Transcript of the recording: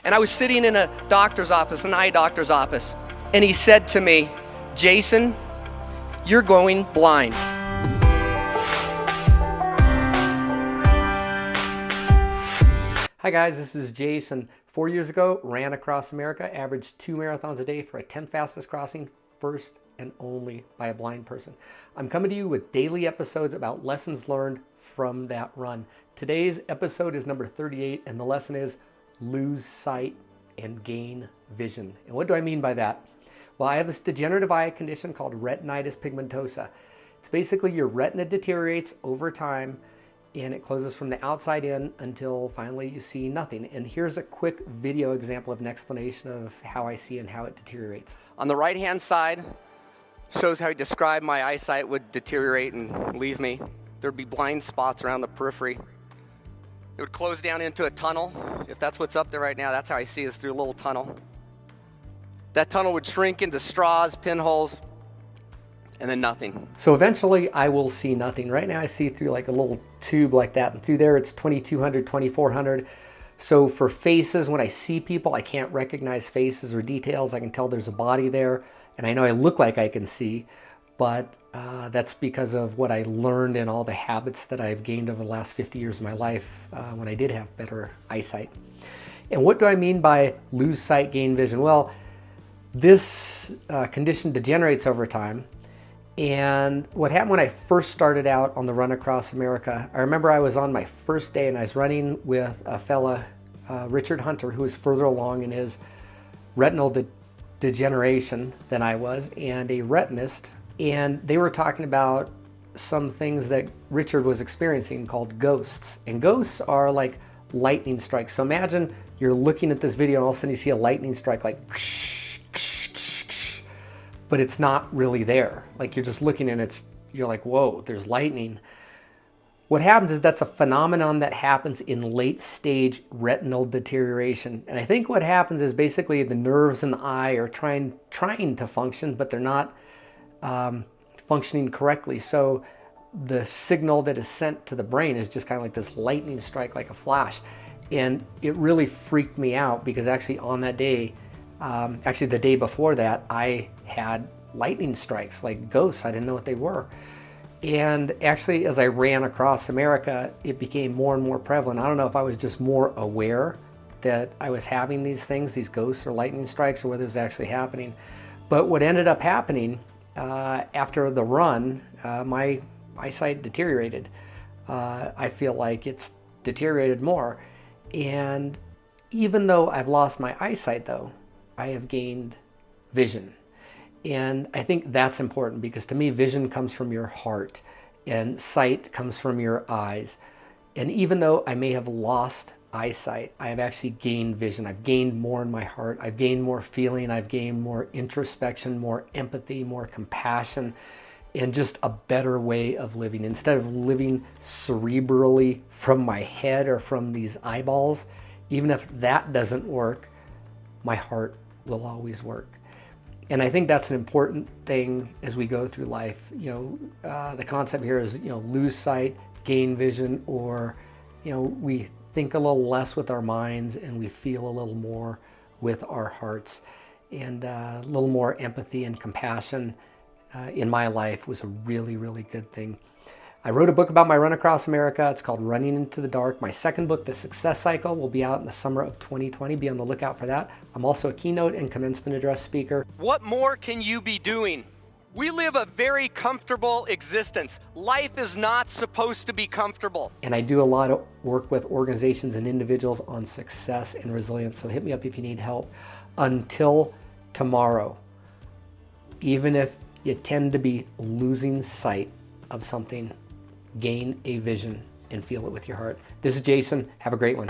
And I was sitting in a doctor's office, an eye doctor's office, and he said to me, "Jason, you're going blind." Hi guys, this is Jason. 4 years ago, ran across America, averaged 2 marathons a day for a 10th fastest crossing, first and only by a blind person. I'm coming to you with daily episodes about lessons learned from that run. Today's episode is number 38, and the lesson is lose sight and gain vision. And what do I mean by that? Well, I have this degenerative eye condition called retinitis pigmentosa. It's basically your retina deteriorates over time, and it closes from the outside in until finally you see nothing. And here's a quick video example of an explanation of how I see and how it deteriorates. On the right-hand side, shows how he described my eyesight would deteriorate and leave me. There'd be blind spots around the periphery. It would close down into a tunnel. If that's what's up there right now, that's how I see is through a little tunnel. That tunnel would shrink into straws, pinholes, and then nothing. So eventually I will see nothing. Right now I see through like a little tube like that, and through there it's 2200, 2400. So for faces, when I see people, I can't recognize faces or details. I can tell there's a body there, and I know I look like I can see, but that's because of what I learned and all the habits that I've gained over the last 50 years of my life when I did have better eyesight. And what do I mean by lose sight, gain vision? Well, this condition degenerates over time. And what happened when I first started out on the run across America, I remember I was on my first day and I was running with a fella, Richard Hunter, who was further along in his retinal degeneration than I was, and a retinist. And they were talking about some things that Richard was experiencing called ghosts. And ghosts are like lightning strikes. So imagine you're looking at this video and all of a sudden you see a lightning strike like but it's not really there. Like you're just looking and you're like, whoa, there's lightning. What happens is that's a phenomenon that happens in late stage retinal deterioration. And I think what happens is basically the nerves in the eye are trying to function, but they're not functioning correctly. So the signal that is sent to the brain is just kind of like this lightning strike, like a flash. And it really freaked me out because actually on that day, actually the day before that, I had lightning strikes like ghosts. I didn't know what they were. And actually as I ran across America, it became more and more prevalent. I don't know if I was just more aware that I was having these things, these ghosts or lightning strikes, or whether it was actually happening. But what ended up happening after the run, my eyesight deteriorated. I feel like it's deteriorated more. And even though I've lost my eyesight though, I have gained vision. And I think that's important because to me, vision comes from your heart and sight comes from your eyes. And even though I may have lost eyesight, I have actually gained vision. I've gained more in my heart. I've gained more feeling. I've gained more introspection, more empathy, more compassion, and just a better way of living. Instead of living cerebrally from my head or from these eyeballs, even if that doesn't work, my heart will always work. And I think that's an important thing as we go through life. The concept here is, lose sight, gain vision, or, we think a little less with our minds and we feel a little more with our hearts. And a little more empathy and compassion in my life was a really, really good thing. I wrote a book about my run across America. It's called Running into the Dark. My second book, The Success Cycle, will be out in the summer of 2020. Be on the lookout for that. I'm also a keynote and commencement address speaker. What more can you be doing? We live a very comfortable existence. Life is not supposed to be comfortable. And I do a lot of work with organizations and individuals on success and resilience. So hit me up if you need help. Until tomorrow, even if you tend to be losing sight of something, gain a vision and feel it with your heart. This is Jason. Have a great one.